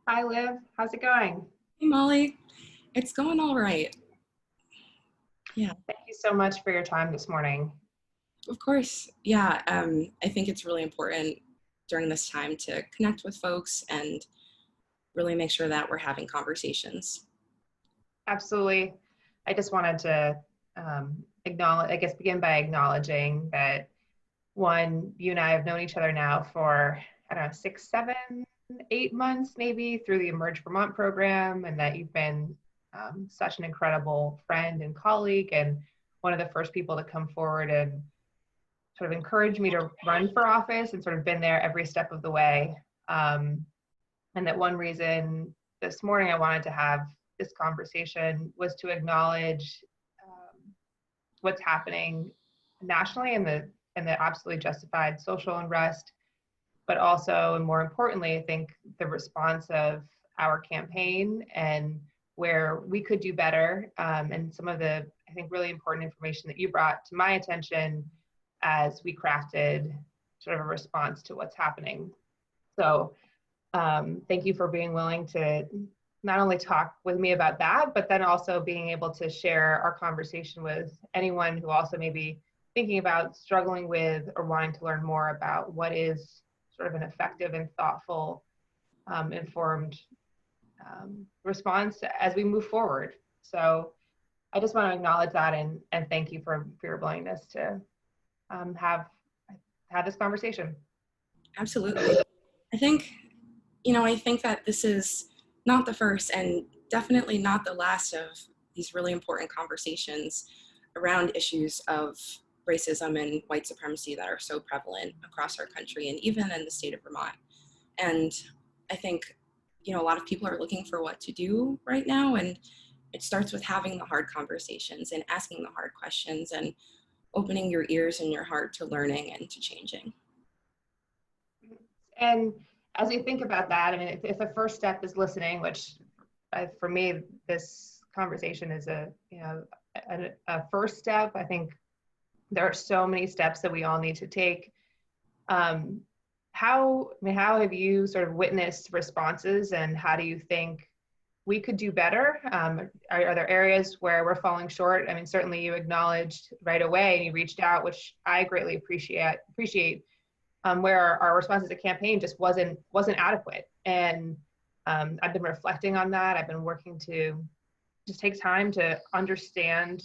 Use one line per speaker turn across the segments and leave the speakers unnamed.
Hi, Liv. How's it going?
Hey Molly, it's going all right. Yeah,
Thank you so much for your time this morning.
of course. Yeah, I think it's really important during this time to connect with folks and really make sure that we're having conversations.
Absolutely. I just wanted to acknowledge, I guess, begin by acknowledging that one, you and I have known each other now for, I don't know, 6, 7, 8 months maybe through the Emerge Vermont program, and that you've been such an incredible friend and colleague, and one of the first people to come forward and sort of encourage me to run for office and sort of been there every step of the way. Um, And that one reason this morning I wanted to have this conversation was to acknowledge what's happening nationally and the absolutely justified social unrest, but also, and more importantly, I think the response of our campaign and where we could do better, and some of the, I think, really important information that you brought to my attention as we crafted sort of a response to what's happening. So thank you for being willing to not only talk with me about that, but then also being able to share our conversation with anyone who also may be thinking about struggling with or wanting to learn more about what is sort of an effective and thoughtful, informed response as we move forward. So I just want to acknowledge that and thank you for your willingness to have this conversation.
Absolutely. I think, I think that this is not the first and definitely not the last of these really important conversations around issues of racism and white supremacy that are so prevalent across our country and even in the state of Vermont. And I think, a lot of people are looking for what to do right now. And it starts with having the hard conversations and asking the hard questions and opening your ears and your heart to learning and to changing.
And as you think about that, I mean, if the first step is listening, which for me, this conversation is a first step. I think there are so many steps that we all need to take. How have you sort of witnessed responses, and how do you think we could do better? Are there areas where we're falling short? I mean, certainly you acknowledged right away and you reached out, which I greatly appreciate. Where our response as a campaign just wasn't adequate, and I've been reflecting on that. I've been working to just take time to understand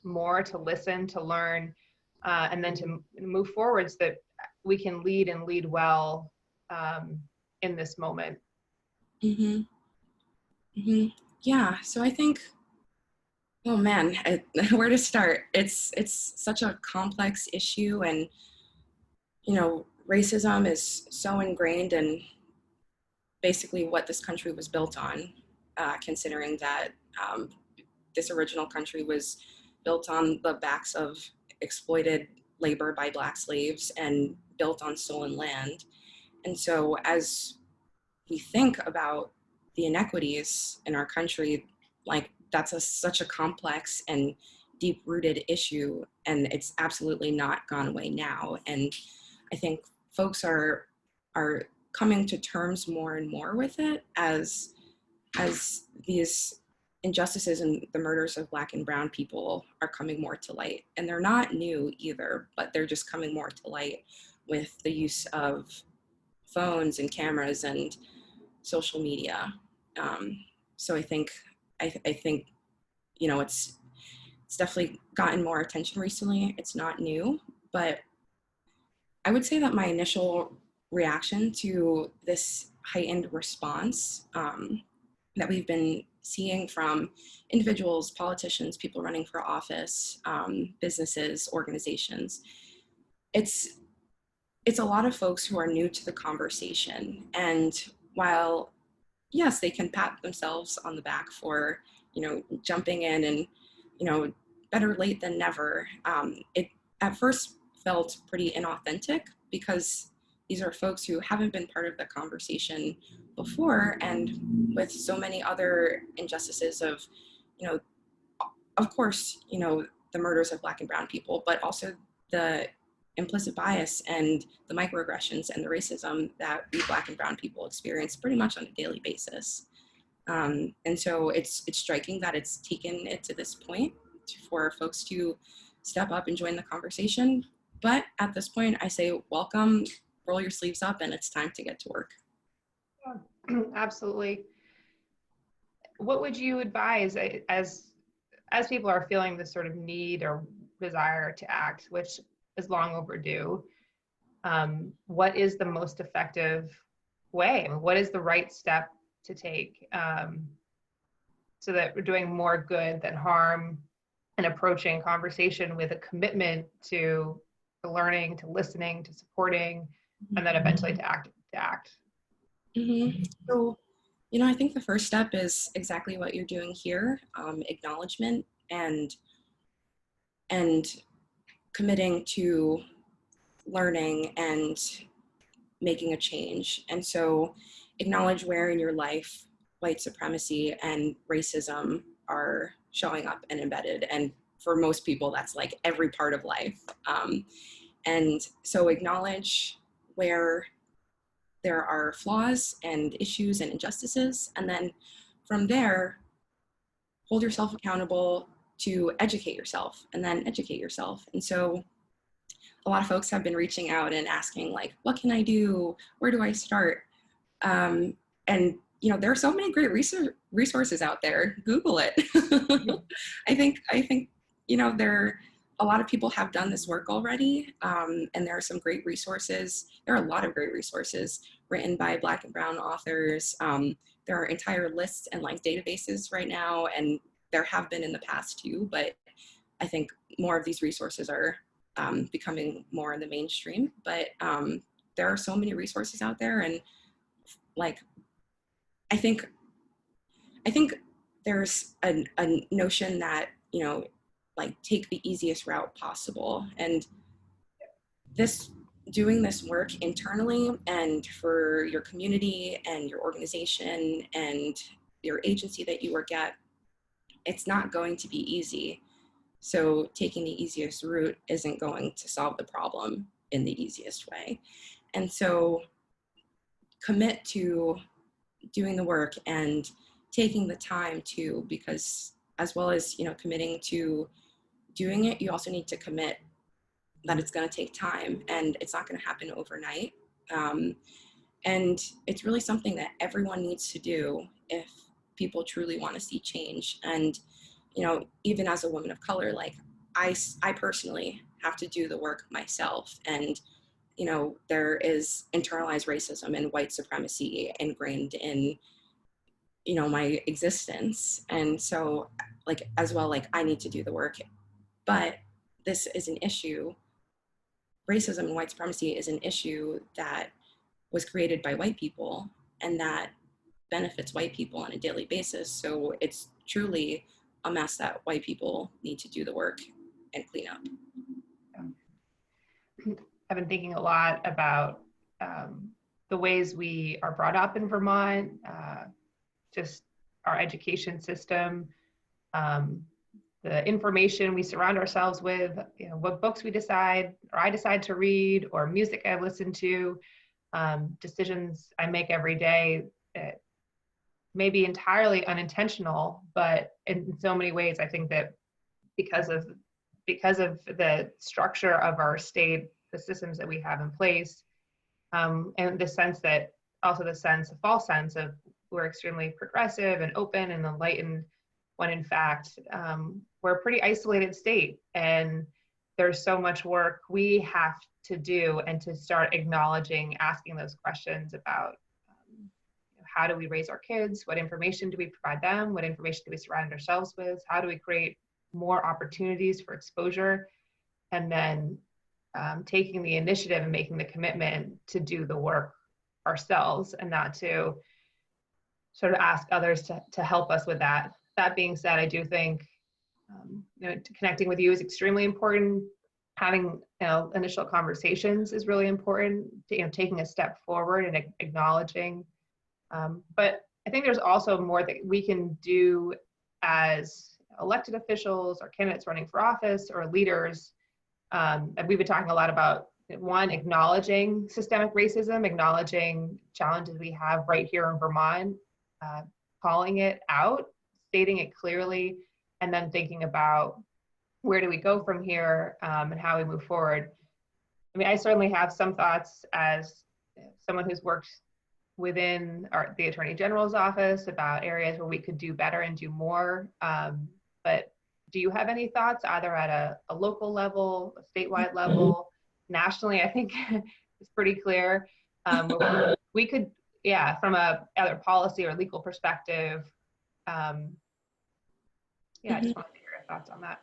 more, to listen, to learn, and then to move forward so that we can lead and lead well in this moment.
Mm-hmm. Mm-hmm. Yeah. So I think, oh man, where to start? It's such a complex issue, and racism is so ingrained in basically what this country was built on, considering that this original country was built on the backs of exploited labor by Black slaves and built on stolen land. And so as we think about the inequities in our country, like that's such a complex and deep-rooted issue, and it's absolutely not gone away now. And I think folks are coming to terms more and more with it as these injustices and the murders of Black and brown people are coming more to light. And they're not new either, but they're just coming more to light with the use of phones and cameras and social media. So I think it's definitely gotten more attention recently. It's not new, but I would say that my initial reaction to this heightened response that we've been seeing from individuals, politicians, people running for office, businesses, organizations, it's a lot of folks who are new to the conversation. And while, yes, they can pat themselves on the back for, jumping in and, better late than never, it at first felt pretty inauthentic because these are folks who haven't been part of the conversation before. And with so many other injustices of, of course, the murders of Black and brown people, but also the implicit bias and the microaggressions and the racism that we Black and brown people experience pretty much on a daily basis. And so it's striking that it's taken it to this point for folks to step up and join the conversation. But at this point, I say, welcome, roll your sleeves up, and it's time to get to work.
Yeah, absolutely. What would you advise as people are feeling this sort of need or desire to act, which is long overdue? What is the most effective way? I mean, what is the right step to take so that we're doing more good than harm and approaching conversation with a commitment to learning, to listening, to supporting, and then eventually to act?
Mm-hmm. So, I think the first step is exactly what you're doing here, acknowledgement and committing to learning and making a change. And so acknowledge where in your life white supremacy and racism are showing up and embedded. And for most people, that's like every part of life. And so acknowledge where there are flaws and issues and injustices. And then from there, hold yourself accountable to educate yourself and then educate yourself. And so a lot of folks have been reaching out and asking, like, what can I do? Where do I start? And there are so many great resources out there. Google it. I think there a lot of people have done this work already, and there are some great resources. There are a lot of great resources written by Black and brown authors. There are entire lists and like databases right now, and there have been in the past too, but I think more of these resources are becoming more in the mainstream. But there are so many resources out there, and like I think there's a notion that like take the easiest route possible, and doing this work internally and for your community and your organization and your agency that you work at, it's not going to be easy. So taking the easiest route isn't going to solve the problem in the easiest way. And so commit to doing the work and taking the time to, because as well as, committing to doing it, you also need to commit that it's going to take time and it's not going to happen overnight. And it's really something that everyone needs to do if people truly want to see change. And even as a woman of color, like I personally have to do the work myself. And, there is internalized racism and white supremacy ingrained in, my existence. And so like, as well, like I need to do the work, but this is an issue. Racism and white supremacy is an issue that was created by white people and that benefits white people on a daily basis. So it's truly a mess that white people need to do the work and clean up.
I've been thinking a lot about the ways we are brought up in Vermont, just our education system, the information we surround ourselves with, what books we decide, or I decide to read, or music I listen to, decisions I make every day that may be entirely unintentional, but in so many ways, I think that because of the structure of our state, the systems that we have in place, and the sense that also the false sense of we're extremely progressive and open and enlightened, when in fact we're a pretty isolated state, and there's so much work we have to do, and to start acknowledging, asking those questions about how do we raise our kids, what information do we provide them, what information do we surround ourselves with, how do we create more opportunities for exposure, and then taking the initiative and making the commitment to do the work ourselves and not to sort of ask others to help us with that. That being said, I do think connecting with you is extremely important. Having initial conversations is really important. Taking a step forward and acknowledging. But I think there's also more that we can do as elected officials or candidates running for office or leaders And we've been talking a lot about, one, acknowledging systemic racism, acknowledging challenges we have right here in Vermont, calling it out, stating it clearly, and then thinking about where do we go from here, and how we move forward. I mean, I certainly have some thoughts as someone who's worked within the Attorney General's office about areas where we could do better and do more. But do you have any thoughts, either at a local level, a statewide level, nationally? I think it's pretty clear. We could, yeah, from a either policy or legal perspective. Yeah, I just wanted to hear your thoughts on that.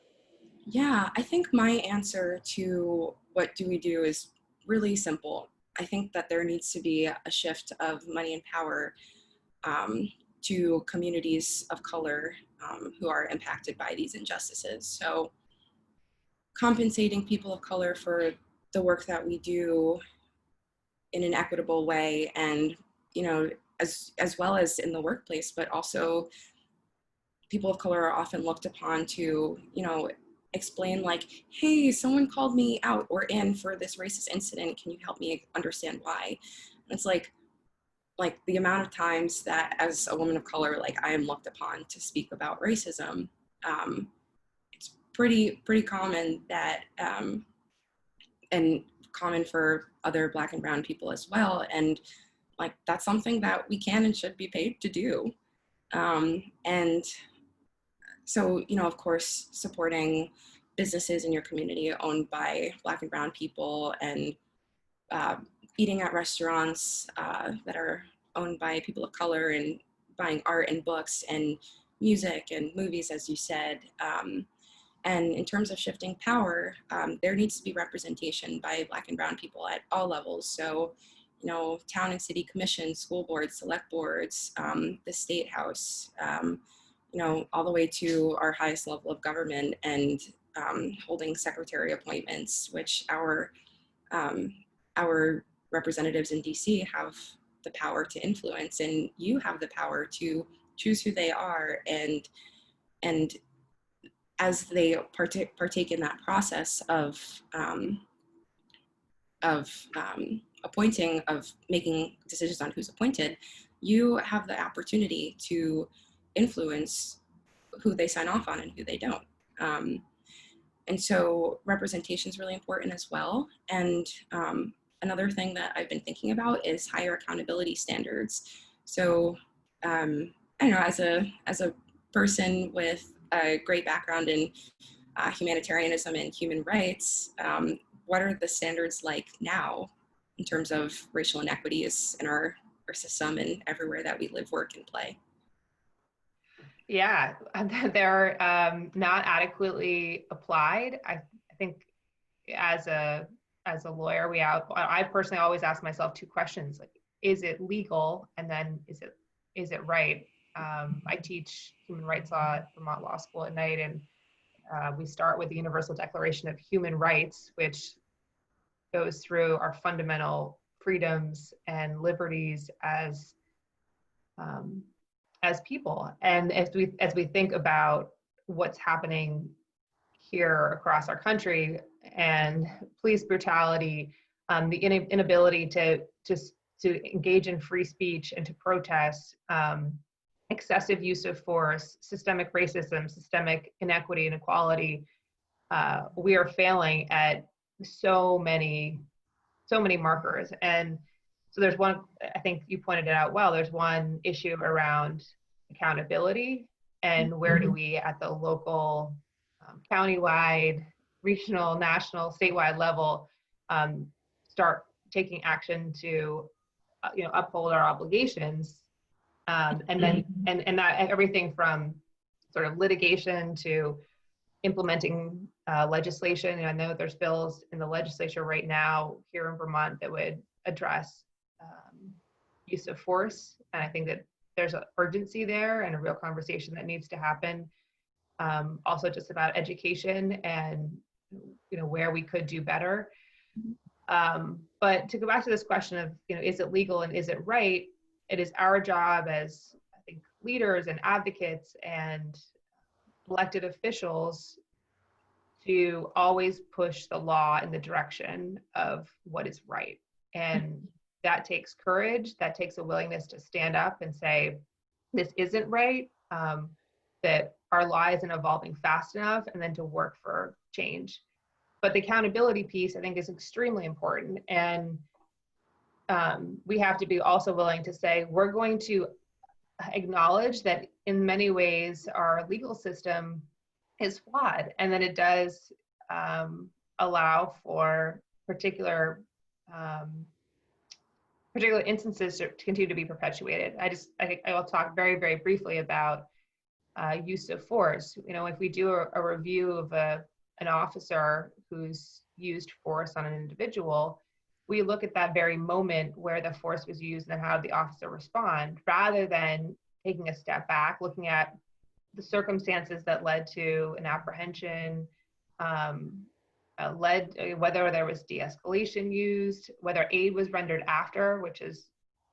Yeah, I think my answer to what do we do is really simple. I think that there needs to be a shift of money and power to communities of color who are impacted by these injustices. So compensating people of color for the work that we do in an equitable way, and, you know, as well as in the workplace, but also people of color are often looked upon to, you know, explain like, hey, someone called me out or in for this racist incident. Can you help me understand why? And it's like the amount of times that as a woman of color, like I am looked upon to speak about racism, it's pretty common that, and common for other Black and brown people as well. And like, that's something that we can and should be paid to do. And so, you know, of course, supporting businesses in your community owned by Black and brown people, and eating at restaurants that are owned by people of color, and buying art and books and music and movies, as you said. And in terms of shifting power, there needs to be representation by Black and brown people at all levels. So, you know, town and city commissions, school boards, select boards, the state house, you know, all the way to our highest level of government, and holding secretary appointments, which our representatives in DC have the power to influence, and you have the power to choose who they are. And as they partake in that process of appointing, of making decisions on who's appointed, you have the opportunity to influence who they sign off on and who they don't. And so representation is really important as well. And another thing that I've been thinking about is higher accountability standards. So I don't know, as a person with a great background in humanitarianism and human rights, what are the standards like now in terms of racial inequities in our system and everywhere that we live, work, and play?
Yeah, they're not adequately applied. I think as a lawyer, I personally always ask myself two questions: like, is it legal, and then is it right? I teach human rights law at Vermont Law School at night, and we start with the Universal Declaration of Human Rights, which goes through our fundamental freedoms and liberties as people. And as we think about what's happening here across our country, and police brutality, the inability to engage in free speech and to protest, excessive use of force, systemic racism, systemic inequity and inequality, we are failing at so many markers. And so there's one, I think you pointed it out well, there's one issue around accountability, and where do we at the local, countywide, regional, national, statewide level start taking action to uphold our obligations, and then and that everything from sort of litigation to implementing legislation. And I know there's bills in the legislature right now here in Vermont that would address use of force. And I think that there's an urgency there and a real conversation that needs to happen. Also just about education and, where we could do better. But to go back to this question of, is it legal and is it right? It is our job as, I think, leaders and advocates and elected officials to always push the law in the direction of what is right. And that takes courage, that takes a willingness to stand up and say, this isn't right, that our law isn't evolving fast enough, and then to work for change. But the accountability piece, I think, is extremely important. And we have to be also willing to say, we're going to acknowledge that in many ways our legal system is flawed, and that it does allow for particular instances to continue to be perpetuated. I will talk very, very briefly about use of force. You know, if we do a review of an officer who's used force on an individual, we look at that very moment where the force was used and how did the officer respond, rather than taking a step back, looking at the circumstances that led to an apprehension, whether there was de-escalation used, whether aid was rendered after, which is,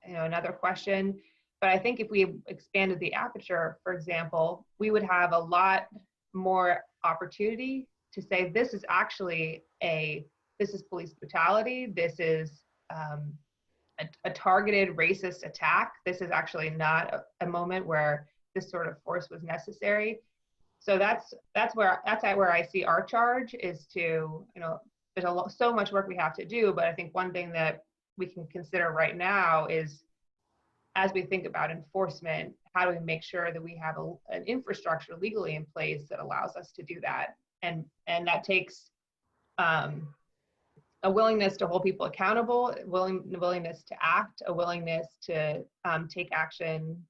you know, another question. But I think if we expanded the aperture, for example, we would have a lot more opportunity to say, this is actually this is police brutality, this is a targeted racist attack, this is actually not a moment where this sort of force was necessary. So that's where I see our charge is to, you know, there's so much work we have to do, but I think one thing that we can consider right now is, as we think about enforcement, how do we make sure that we have an infrastructure legally in place that allows us to do that? And that takes a willingness to hold people accountable, willingness to act, a willingness to take action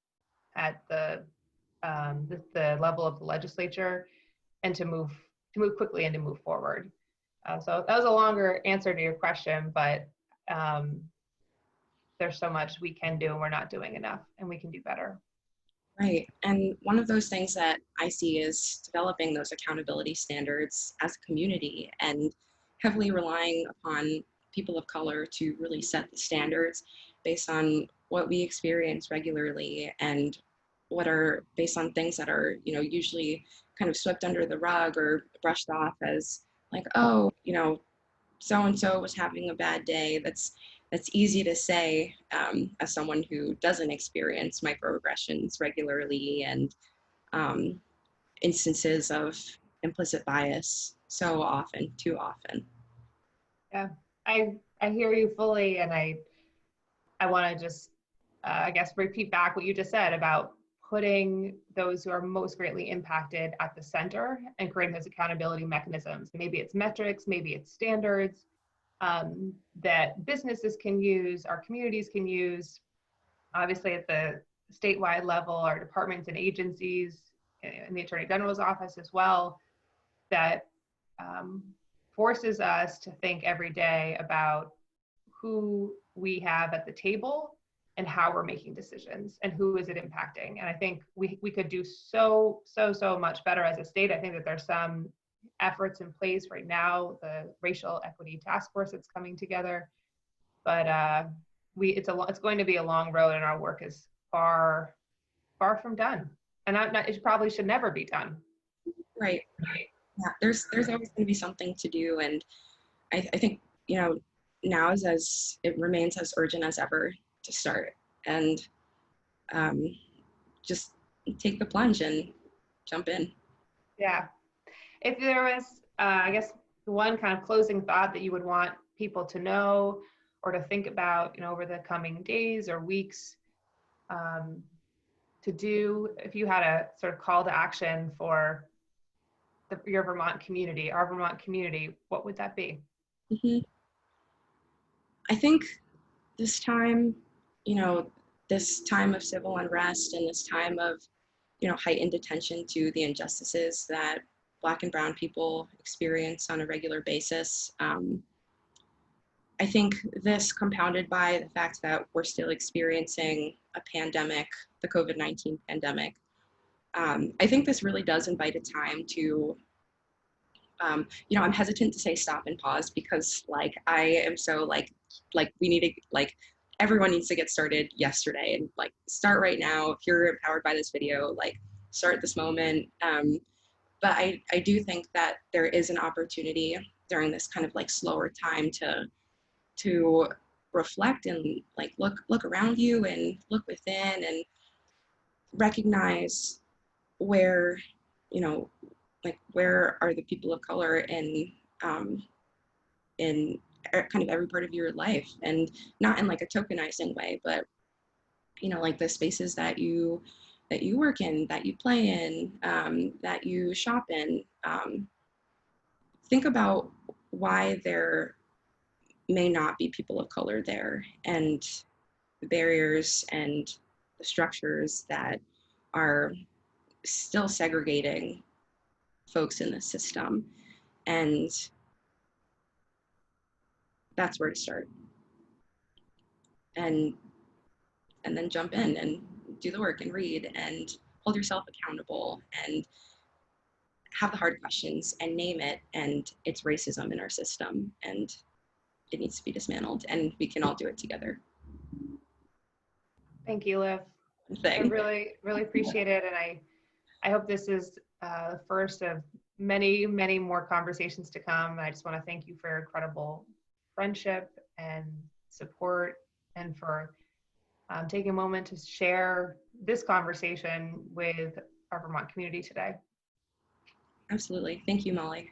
at the level of the legislature, and to move quickly and to move forward. So that was a longer answer to your question, but there's so much we can do and we're not doing enough, and we can do better.
Right. And one of those things that I see is developing those accountability standards as a community and heavily relying upon people of color to really set the standards based on what we experience regularly and what are based on things that are, you know, usually kind of swept under the rug or brushed off as like, oh, you know, so-and-so was having a bad day. That's easy to say as someone who doesn't experience microaggressions regularly and instances of implicit bias so often, too often.
Yeah, I hear you fully, and I want to just, I guess, repeat back what you just said about putting those who are most greatly impacted at the center and creating those accountability mechanisms. Maybe it's metrics, maybe it's standards that businesses can use, our communities can use. Obviously, at the statewide level, our departments and agencies, in the Attorney General's office as well, that forces us to think every day about who we have at the table and how we're making decisions and who is it impacting. And I think we could do so much better as a state. I think that there's some efforts in place right now, the racial equity task force that's coming together, but it's going to be a long road, and our work is far from done, and it probably should never be done.
Right. Yeah, there's always going to be something to do, and I think, you know, now as it remains as urgent as ever to start and just take the plunge and jump in.
Yeah. If there was, I guess, one kind of closing thought that you would want people to know or to think about, you know, over the coming days or weeks, to do, if you had a sort of call to action for your Vermont community, our Vermont community, what would that be?
Mm-hmm. I think this time, you know, this time of civil unrest and this time of, you know, heightened attention to the injustices that Black and Brown people experience on a regular basis. I think this compounded by the fact that we're still experiencing a pandemic, the COVID-19 pandemic. I think this really does invite a time to, you know, I'm hesitant to say stop and pause because like, I am so like we need to, like, everyone needs to get started yesterday and like start right now. If you're empowered by this video, like start this moment. but I do think that there is an opportunity during this kind of like slower time to reflect and like look around you and look within and recognize where, you know, like where are the people of color um, in kind of every part of your life, and not in like a tokenizing way, but you know, like the spaces that you work in, that you play in, that you shop in. Think about why there may not be people of color there, and the barriers and the structures that are still segregating folks in the system. And that's where to start. And and then jump in and do the work and read and hold yourself accountable and have the hard questions and name it. And it's racism in our system, and it needs to be dismantled, and we can all do it together.
Thank you, Liv. I
Thing.
really, really appreciate it. And I hope this is the first of many, many more conversations to come. I just want to thank you for your incredible friendship and support, and for taking a moment to share this conversation with our Vermont community today.
Absolutely. Thank you, Molly.